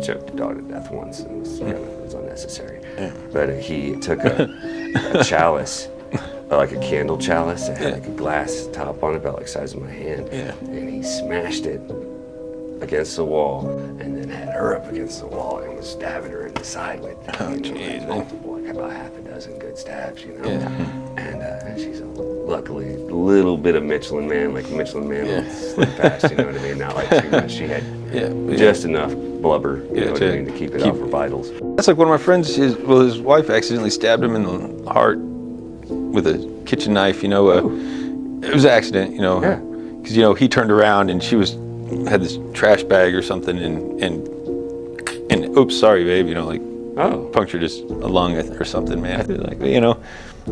choked the dog to death once, and it was unnecessary. Yeah. But he took a chalice, like a candle chalice, it had like a glass top on it, about like the size of my hand, and he smashed it against the wall, and then had her up against the wall and was stabbing her in the side with multiple, like about half a dozen good stabs, you know. And she's luckily a little bit of Michelin Man, like Michelin Man would slip past, you know what I mean? Not like too much. She had just enough blubber, you know what I mean, to keep off her vitals. That's like one of my friends. His wife accidentally stabbed him in the heart with a kitchen knife. You know, it was an accident. You know, because you know he turned around and she had this trash bag or something, and oops, sorry, babe. You know, like punctured his lung or something, man. Like, you know,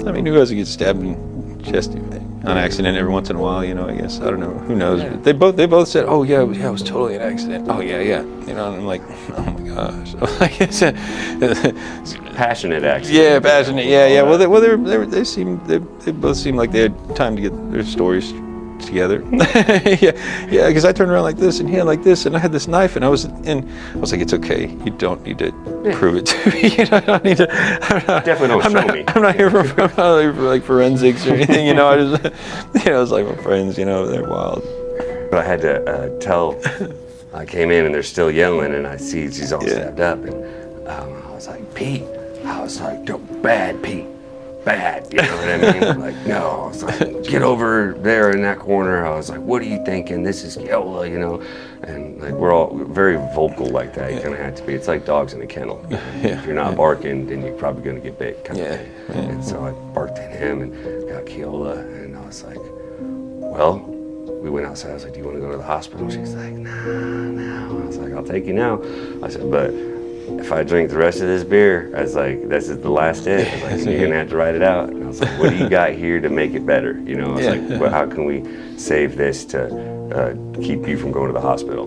I mean, who doesn't get stabbed in the chest on accident every once in a while? You know, I guess, I don't know, who knows? But they both said, oh yeah, it was totally an accident. Oh yeah. You know, and I'm like, oh my gosh. Like, it's passionate accident. Yeah, passionate. Yeah. Well, they both seem like they had time to get their stories together. yeah, because I turned around like this and he had like this, and I had this knife, and I was like, it's okay, you don't need to prove it to me. You know, I don't need to. Definitely don't show me. I'm not here for like forensics or anything. You know, I just, you know, it's like my friends. You know, they're wild. But I had to tell. I came in and they're still yelling, and I see she's all stabbed up, and I was like, Pete. I was like, bad Pete. Bad, you know what I mean? I'm like, no, I was like, get over there in that corner. I was like, what are you thinking? This is Keola, you know? And like, we're all very vocal like that. You kind of have to be. It's like dogs in a kennel. If you're not barking, then you're probably going to get bit, kind of thing. And so I barked at him and got Keola, and I was like, well, we went outside. I was like, do you want to go to the hospital? She's like, no. I was like, I'll take you now. I said, but if I drink the rest of this beer, I was like, this is the last hit. I was like, so you're gonna have to write it out. And I was like, what do you got here to make it better? You know, I was like, well, how can we save this to keep you from going to the hospital?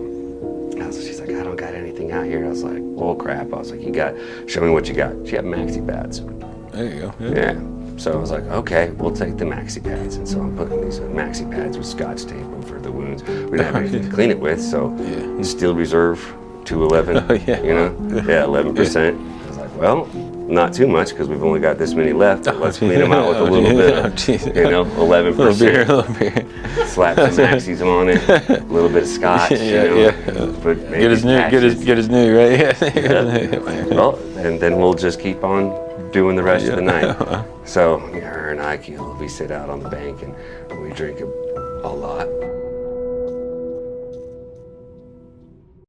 And she's like, I don't got anything out here. I was like, well, crap. I was like, show me what you got. She had maxi pads. There you go. Yeah. So I was like, okay, we'll take the maxi pads. And so I'm putting these maxi pads with Scotch tape over the wounds. We didn't have anything to clean it with, so Steel Reserve 211, you know? 11%. I was like, well, not too much because we've only got this many left. But let's clean them out with a little bit of, you know, 11%. Little beer. Slap some Maxis on it, a little bit of Scotch, you know. But get his new, right? Well, and then we'll just keep on doing the rest of the night. So her and I, we sit out on the bank and we drink a lot.